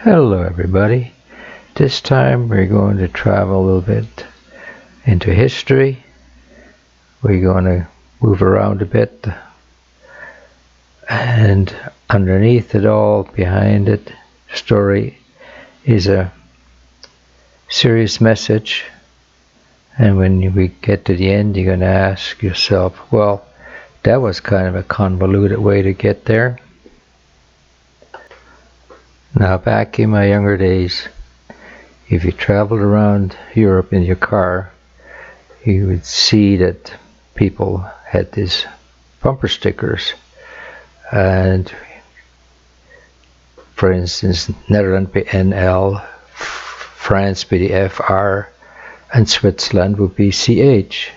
Hello everybody. This time we're going to travel a little bit into history. We're going to move around a bit, and underneath it all, behind it, story is a serious message. And when we get to the end, you're going to ask yourself, well, that was kind of a convoluted way to get there. Now, back in my younger days, if you traveled around Europe in your car, you would see that people had these bumper stickers, and for instance, Netherlands be NL, France be the FR, and Switzerland would be CH.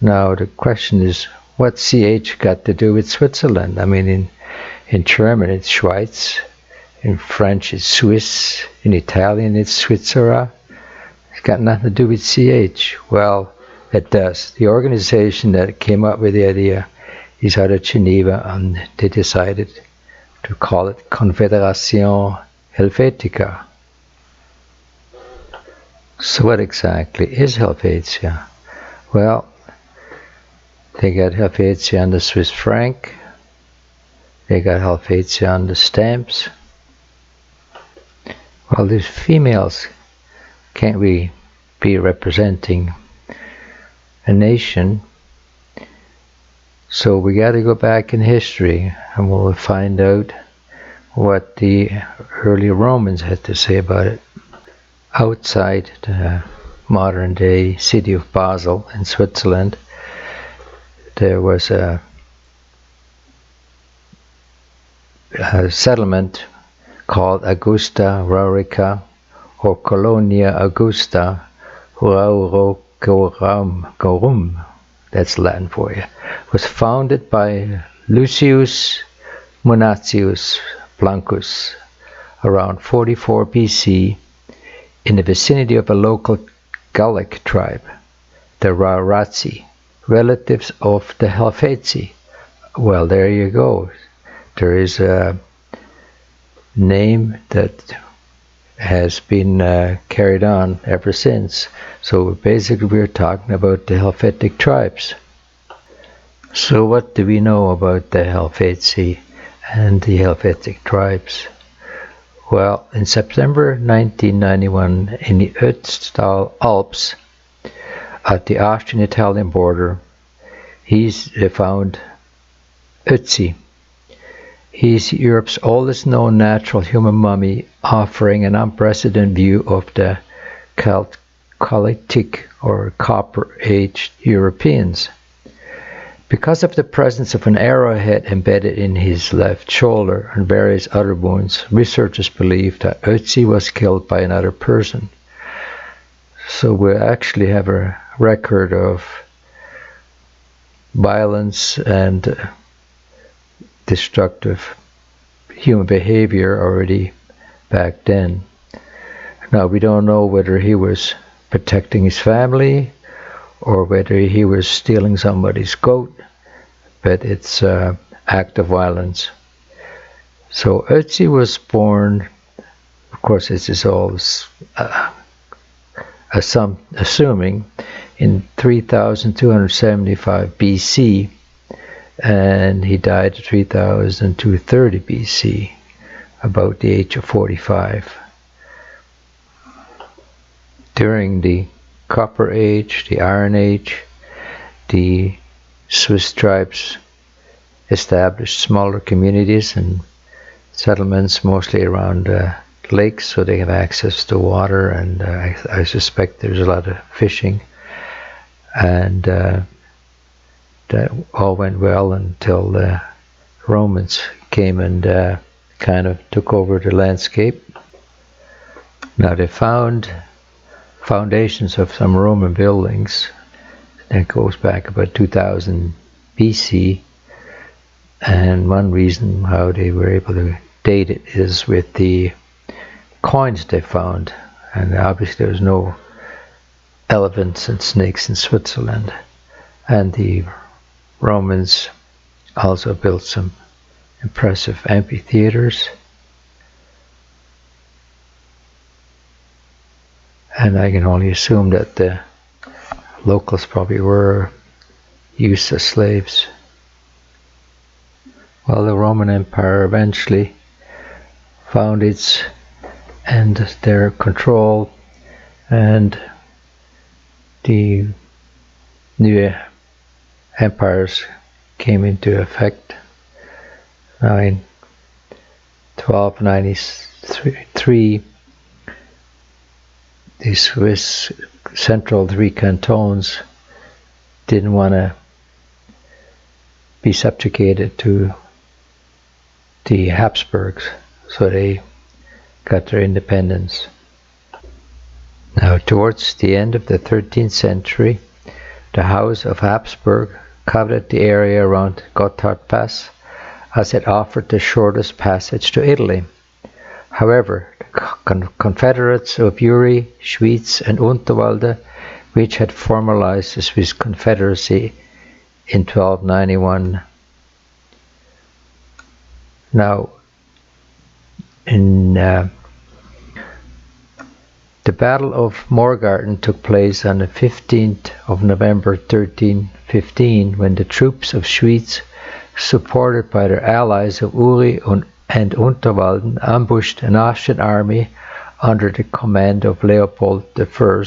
Now the question is, what CH got to do with Switzerland? I mean, in German it's Schweiz, in French it's Swiss, in Italian it's Switzera. It's got nothing to do with CH. Well, it does. The organization that came up with the idea is out of Geneva, and they decided to call it Confédération Helvética. So what exactly is Helvetia? Well, they got Helvetia on the Swiss franc, they got Helvetia on the stamps. Well, these females can't we be representing a nation, so we got to go back in history and we'll find out what the early Romans had to say about it. Outside the modern day city of Basel in Switzerland, there was a settlement called Augusta Raurica, or Colonia Augusta Raurocorum, that's Latin for you, was founded by Lucius Munatius Plancus around 44 BC in the vicinity of a local Gallic tribe, the Raurazzi, relatives of the Helvetii. Well, there you go. There is a name that has been carried on ever since. So basically we're talking about the Helvetic tribes. So what do we know about the Helvetii and the Helvetic tribes? Well, in September 1991, in the Ötztal Alps, at the Austrian-Italian border, he's found Ötzi. He's Europe's oldest known natural human mummy, offering an unprecedented view of the Chalcolithic or Copper-aged Europeans. Because of the presence of an arrowhead embedded in his left shoulder and various other wounds, researchers believe that Ötzi was killed by another person. So we actually have a record of violence and destructive human behavior already back then. Now we don't know whether he was protecting his family or whether he was stealing somebody's goat, but it's an act of violence. So Ötzi was born, of course this is all assuming, in 3275 BC, and he died at 3230 BC, about the age of 45. During the Copper Age, the Iron Age, the Swiss tribes established smaller communities and settlements, mostly around lakes, so they have access to water, and I suspect there's a lot of fishing. And that all went well until the Romans came and kind of took over the landscape. Now they found foundations of some Roman buildings that goes back about 2000 BC, and one reason how they were able to date it is with the coins they found, and obviously there's no elephants and snakes in Switzerland. And the Romans also built some impressive amphitheaters. and I can only assume that the locals probably were used as slaves. Well, the Roman Empire eventually found its and their control, and the new empires came into effect. Now in 1293, the Swiss central three cantons didn't want to be subjugated to the Habsburgs, so they got their independence. Now, towards the end of the 13th century, the House of Habsburg coveted the area around Gotthard Pass, as it offered the shortest passage to Italy. However, the confederates of Uri, Schwyz, and Unterwalde, which had formalized the Swiss Confederacy in 1291. Now, in the Battle of Morgarten took place on the 15th of November 1315, when the troops of Schwyz, supported by their allies of Uri and Unterwalden, ambushed an Austrian army under the command of Leopold I,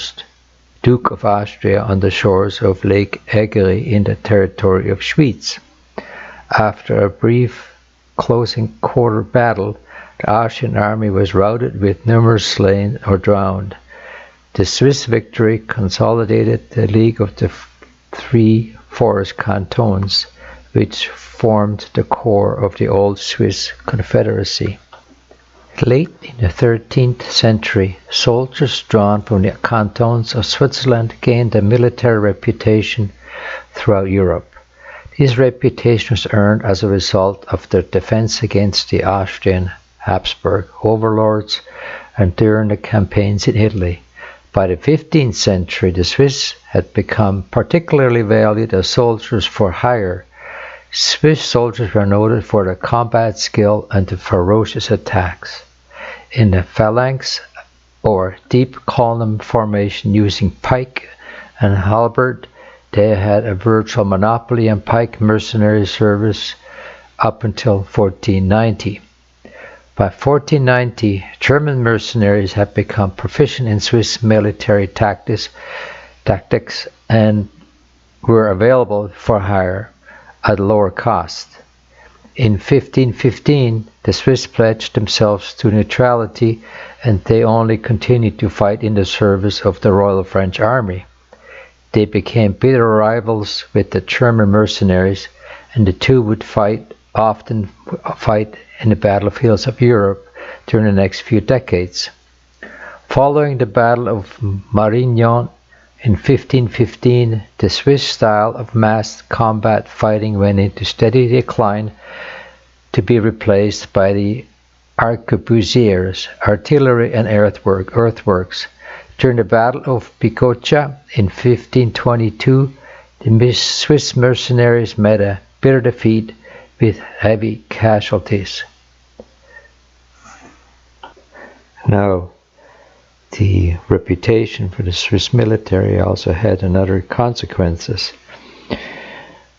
Duke of Austria, on the shores of Lake Egery in the territory of Schwyz. After a brief closing quarter battle, the Austrian army was routed with numerous slain or drowned. The Swiss victory consolidated the League of the Three Forest Cantons, which formed the core of the old Swiss Confederacy. Late in the 13th century, soldiers drawn from the cantons of Switzerland gained a military reputation throughout Europe. This reputation was earned as a result of their defense against the Austrian Habsburg overlords and during the campaigns in Italy. By the 15th century, the Swiss had become particularly valued as soldiers for hire. Swiss soldiers were noted for their combat skill and the ferocious attacks. In the phalanx, or deep column formation using pike and halberd, they had a virtual monopoly on pike mercenary service up until 1490. By 1490, German mercenaries had become proficient in Swiss military tactics and were available for hire at lower cost. In 1515, the Swiss pledged themselves to neutrality, and they only continued to fight in the service of the Royal French Army. They became bitter rivals with the German mercenaries, and the two would often fight in the battlefields of Europe during the next few decades. Following the Battle of Marignan in 1515, the Swiss style of massed combat fighting went into steady decline, to be replaced by the arquebusiers, artillery and earthworks. During the Battle of Bicocca in 1522, the Swiss mercenaries met a bitter defeat with heavy casualties. Now, the reputation for the Swiss military also had another consequences.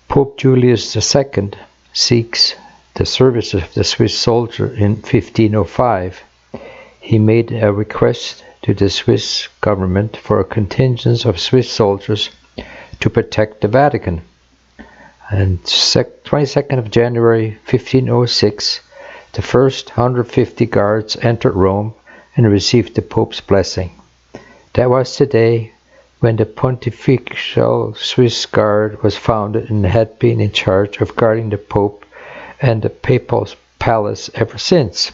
Pope Julius II seeks the services of the Swiss soldier in 1505. He made a request to the Swiss government for a contingent of Swiss soldiers to protect the Vatican. And 22nd of January 1506, the first 150 guards entered Rome and received the Pope's blessing. That was the day when the Pontifical Swiss Guard was founded and had been in charge of guarding the Pope and the Papal Palace ever since.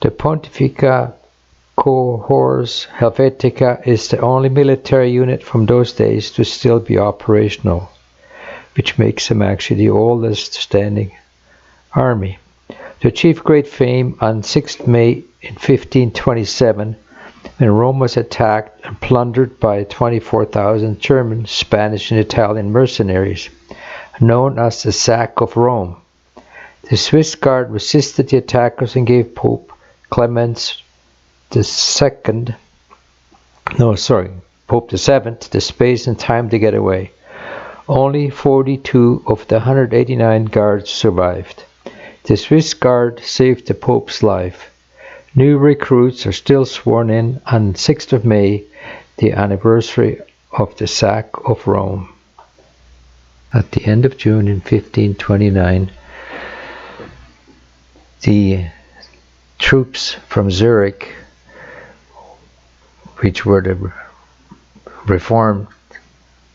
The Pontifica Cohors Helvetica is the only military unit from those days to still be operational, which makes them actually the oldest standing army. To achieve great fame, on 6th May in 1527, when Rome was attacked and plundered by 24,000 German, Spanish, and Italian mercenaries, known as the Sack of Rome. The Swiss Guard resisted the attackers and gave Pope Clemens II No, sorry, Pope VII, the space and time to get away. Only 42 of the 189 guards survived. The Swiss Guard saved the Pope's life. New recruits are still sworn in on 6th of May, the anniversary of the sack of Rome. At the end of June in 1529, the troops from Zurich, which were the Reformed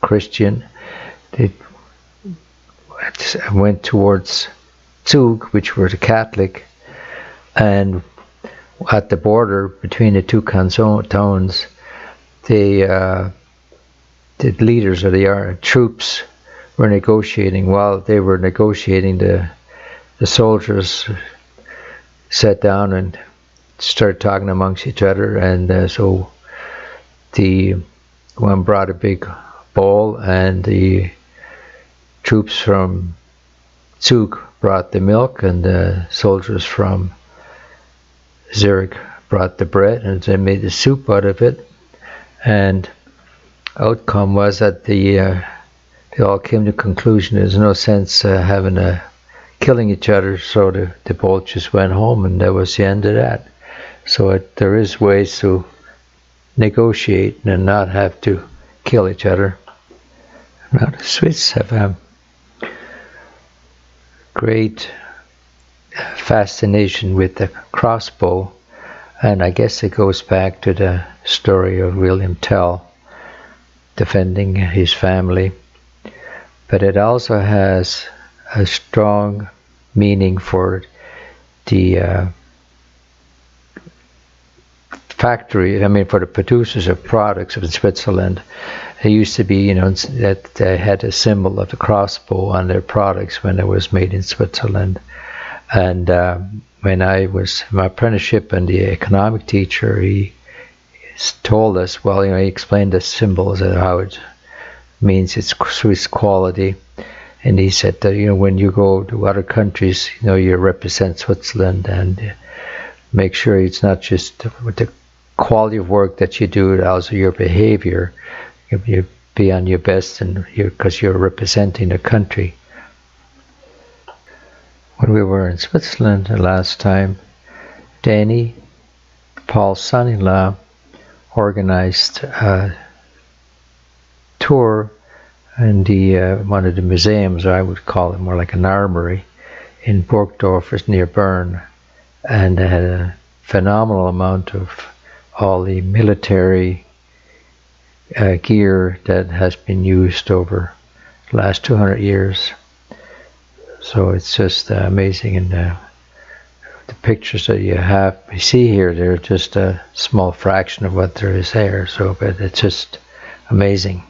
Christian, they went towards Zug, which were the Catholic, and at the border between the two cantons, the leaders of the troops were negotiating. While they were negotiating, the soldiers sat down and started talking amongst each other, and so the one brought a big bowl, and the troops from Zug brought the milk, and the soldiers from Zurich brought the bread, and they made the soup out of it. And outcome was that they all came to the conclusion there's no sense killing each other, so the both just went home, and that was the end of that. So there is ways to negotiate and not have to kill each other. Now the Swiss have a great fascination with the crossbow, and I guess it goes back to the story of William Tell defending his family, but it also has a strong meaning for the for the producers of products in Switzerland. It used to be, that they had a symbol of the crossbow on their products when it was made in Switzerland. And when I was in my apprenticeship, and the economic teacher, he told us, he explained the symbols and how it means it's Swiss quality. And he said that, when you go to other countries, you represent Switzerland, and make sure it's not just with the quality of work that you do, but also your behavior. You be on your best, and because you're representing the country. When we were in Switzerland the last time, Danny, Paul's son-in-law, organized a tour in one of the museums, or I would call it more like an armory, in Burgdorf near Bern, and they had a phenomenal amount of all the military gear that has been used over the last 200 years. So it's just amazing, and the pictures that you see here, they're just a small fraction of what there is there. So, but it's just amazing.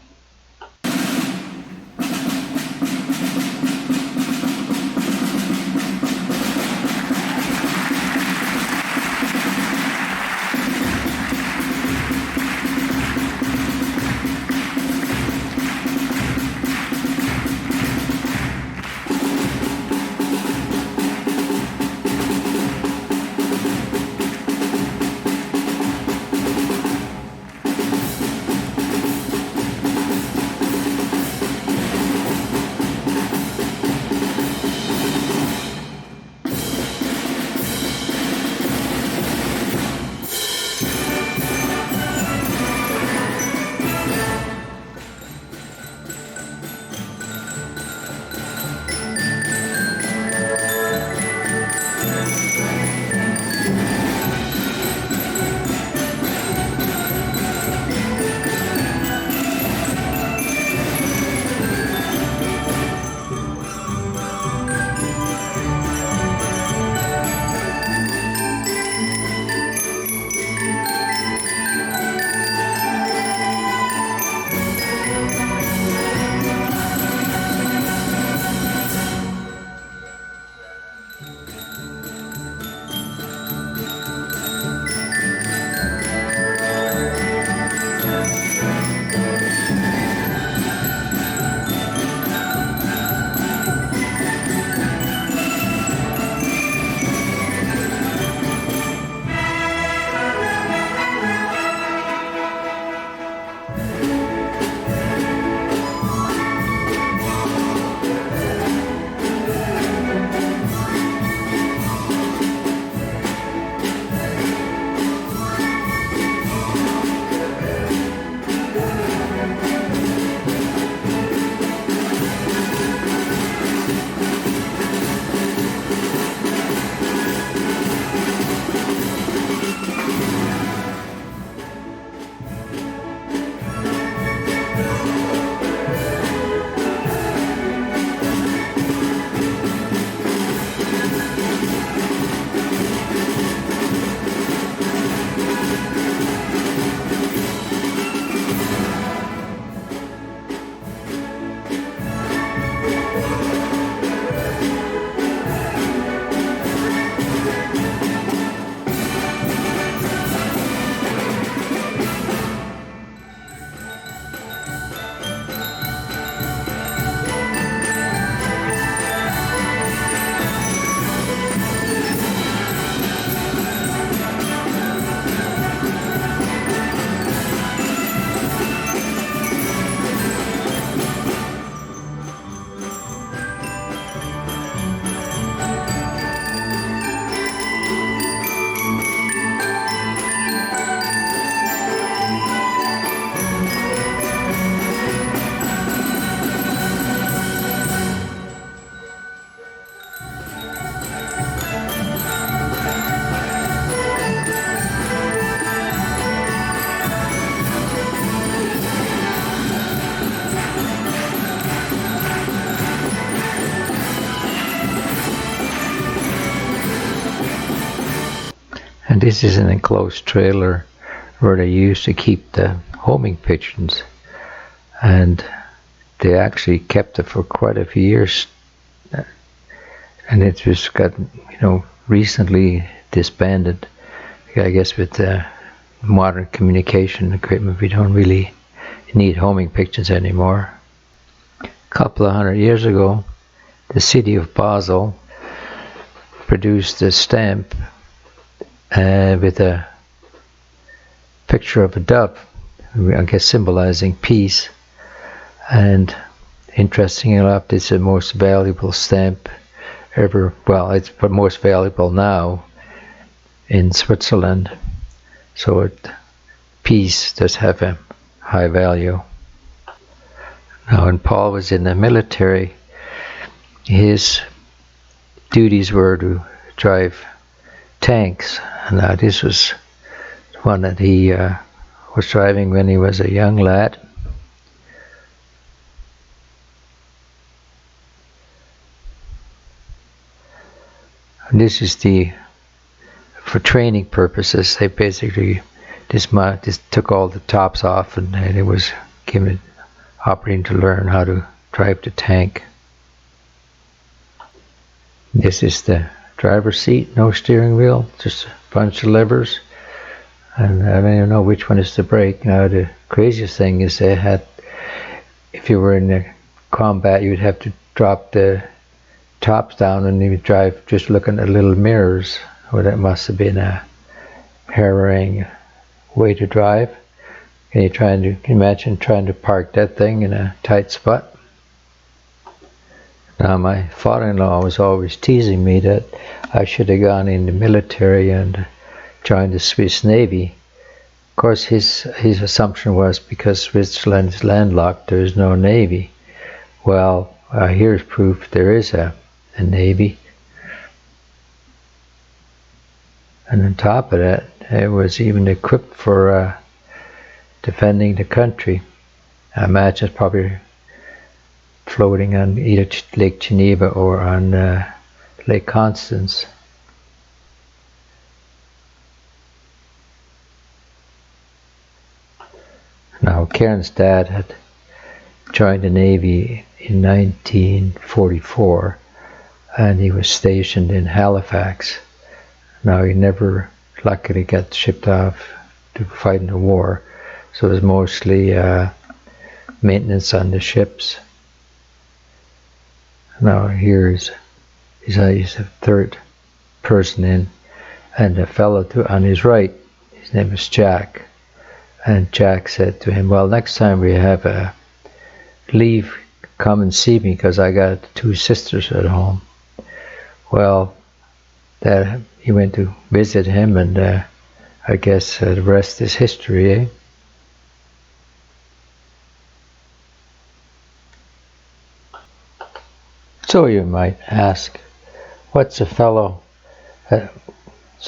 And this is an enclosed trailer where they used to keep the homing pigeons, and they actually kept it for quite a few years, and it just got recently disbanded. I guess with modern communication equipment we don't really need homing pigeons anymore. A couple of 100 years ago, the city of Basel produced a stamp with a picture of a dove, I guess symbolizing peace. And interesting enough, it's the most valuable stamp ever. Well, it's the most valuable now in Switzerland. So peace does have a high value. Now, when Paul was in the military, his duties were to drive tanks. And now this was one that he was driving when he was a young lad. And this is for training purposes. They basically this took all the tops off, and it was given operating to learn how to drive the tank. This is the driver's seat, no steering wheel, just a bunch of levers, and I don't even know which one is the brake. Now the craziest thing is they had, if you were in the combat, you'd have to drop the tops down and you would drive just looking at little mirrors. Well, that must have been a harrowing way to drive. Can you imagine trying to park that thing in a tight spot? Now, my father-in-law was always teasing me that I should have gone in the military and joined the Swiss Navy. Of course, his assumption was because Switzerland is landlocked, there is no navy. Well, here's proof there is a navy. And on top of that, it was even equipped for defending the country. I imagine it's probably floating on either Lake Geneva or on Lake Constance. Now, Karen's dad had joined the Navy in 1944, and he was stationed in Halifax. Now, he never luckily got shipped off to fight in the war, so it was mostly maintenance on the ships. Now he's the third person in, and the fellow on his right, his name is Jack, and Jack said to him, well, next time we have a leave, come and see me because I got 2 sisters at home. Well, he went to visit him, and I guess the rest is history, eh? So you might ask, what's a fellow's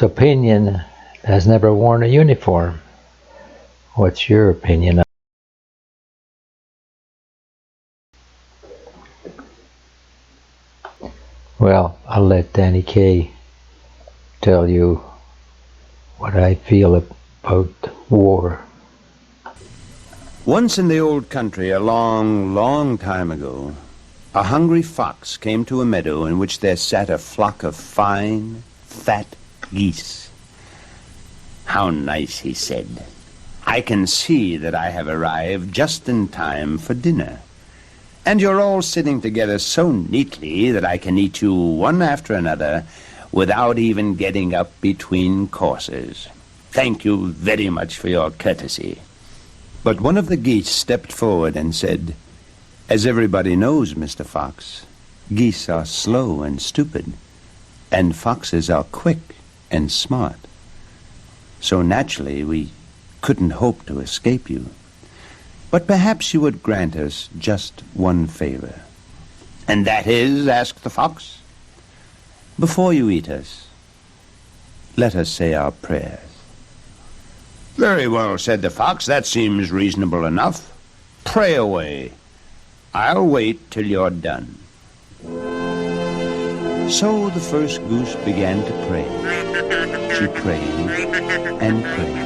opinion has never worn a uniform? What's your opinion? Well, I'll let Danny Kaye tell you what I feel about war. Once in the old country, a long, long time ago, a hungry fox came to a meadow in which there sat a flock of fine, fat geese. "How nice," he said. "I can see that I have arrived just in time for dinner. And you're all sitting together so neatly that I can eat you one after another without even getting up between courses. Thank you very much for your courtesy." But one of the geese stepped forward and said, "As everybody knows, Mr. Fox, geese are slow and stupid, and foxes are quick and smart. So naturally we couldn't hope to escape you. But perhaps you would grant us just one favor." "And that is?" asked the fox. "Before you eat us, let us say our prayers." "Very well," said the fox. "That seems reasonable enough. Pray away. I'll wait till you're done." So the first goose began to pray. She prayed and prayed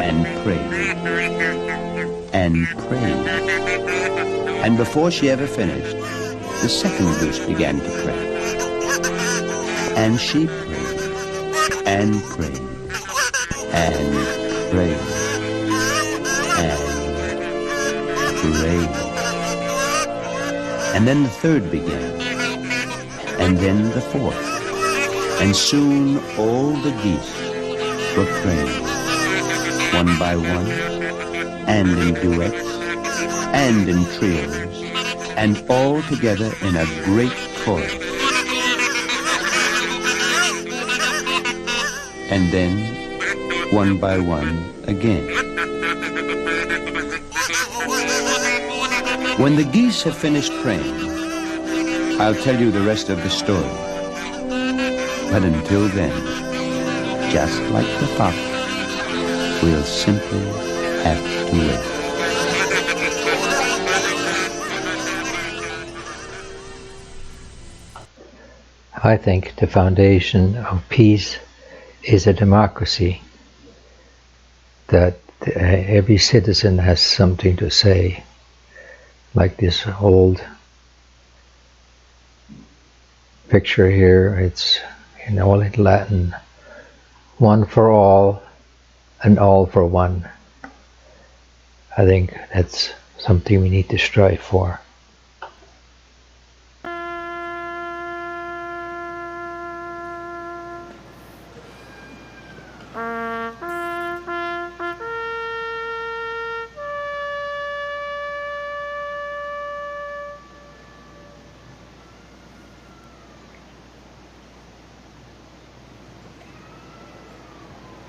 and prayed and prayed. And before she ever finished, the second goose began to pray. And she prayed and prayed and prayed and prayed. And then the third began, and then the fourth. And soon all the geese were praying, one by one, and in duets, and in trios, and all together in a great chorus. And then, one by one, again. When the geese have finished praying, I'll tell you the rest of the story. But until then, just like the fox, we'll simply have to wait. I think the foundation of peace is a democracy, that every citizen has something to say, like this old picture here. It's in all in Latin, one for all and all for one. I think that's something we need to strive for.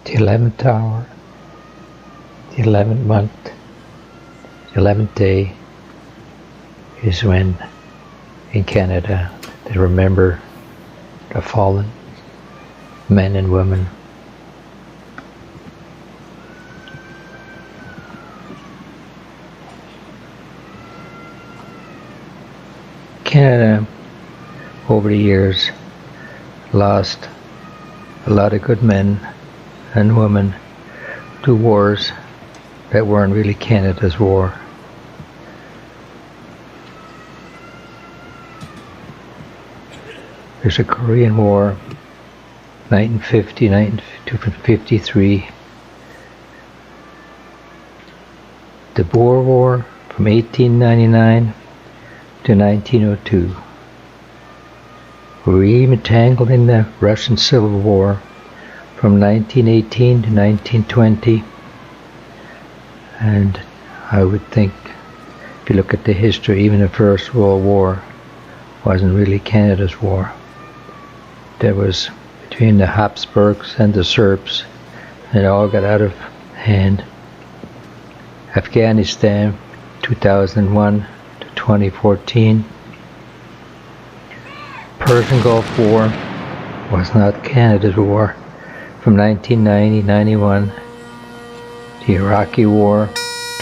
The 11th hour, the 11th month, the 11th day is when in Canada they remember the fallen men and women. Canada over the years lost a lot of good men and women to wars that weren't really Canada's war. There's a Korean War, 1950, 1953. The Boer War from 1899 to 1902. We were even tangled in the Russian Civil War from 1918 to 1920, and I would think, if you look at the history, even the First World War wasn't really Canada's war. There was between the Habsburgs and the Serbs, and it all got out of hand. Afghanistan, 2001 to 2014. Persian Gulf War was not Canada's war. From 1990-91, the Iraqi War,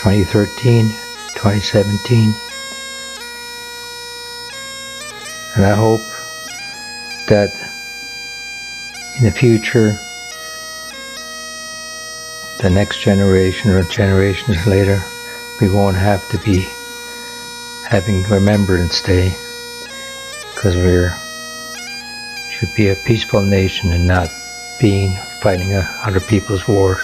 2013-2017. And I hope that in the future, the next generation or generations later, we won't have to be having Remembrance Day, because we should be a peaceful nation and not fighting other people's wars.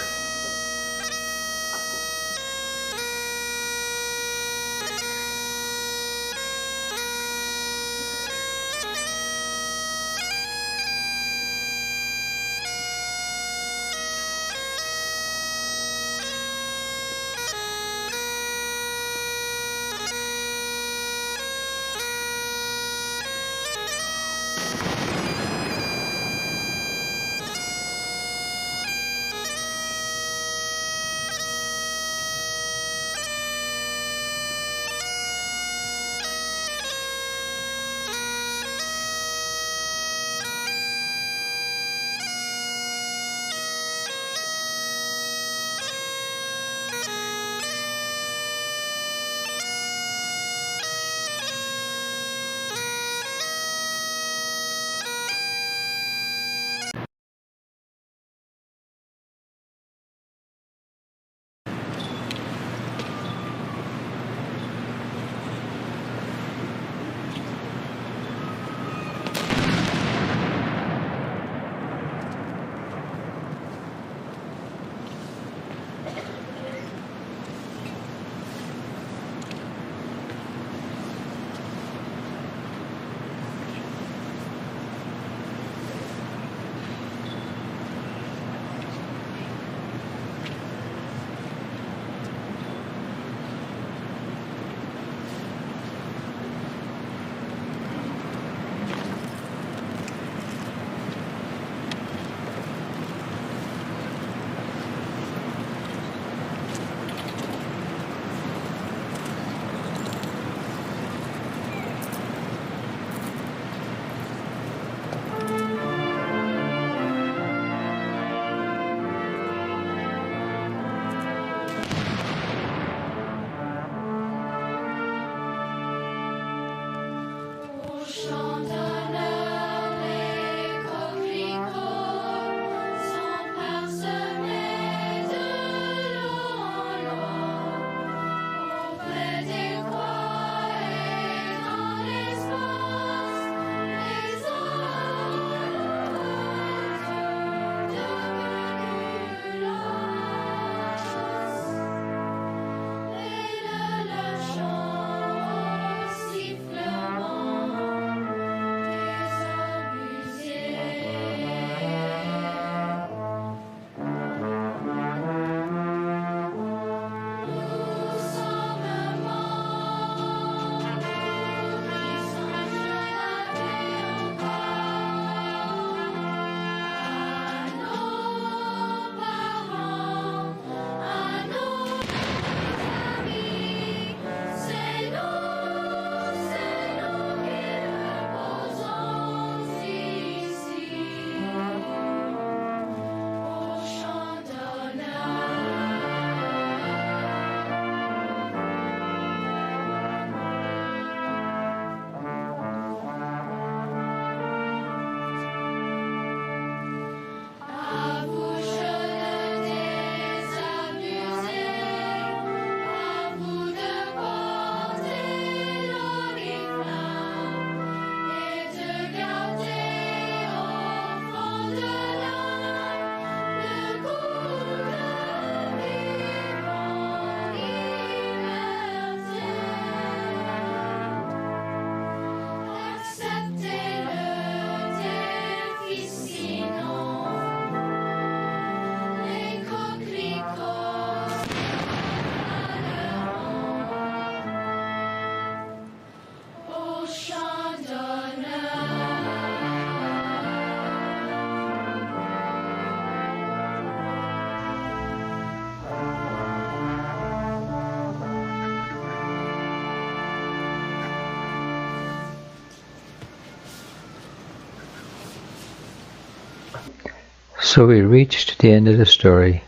So we reached the end of the story,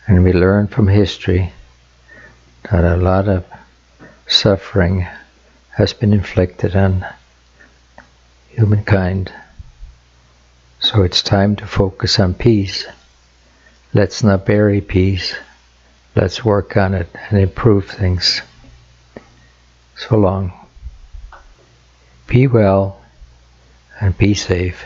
and we learn from history that a lot of suffering has been inflicted on humankind. So it's time to focus on peace. Let's not bury peace. Let's work on it and improve things. So long. Be well and be safe.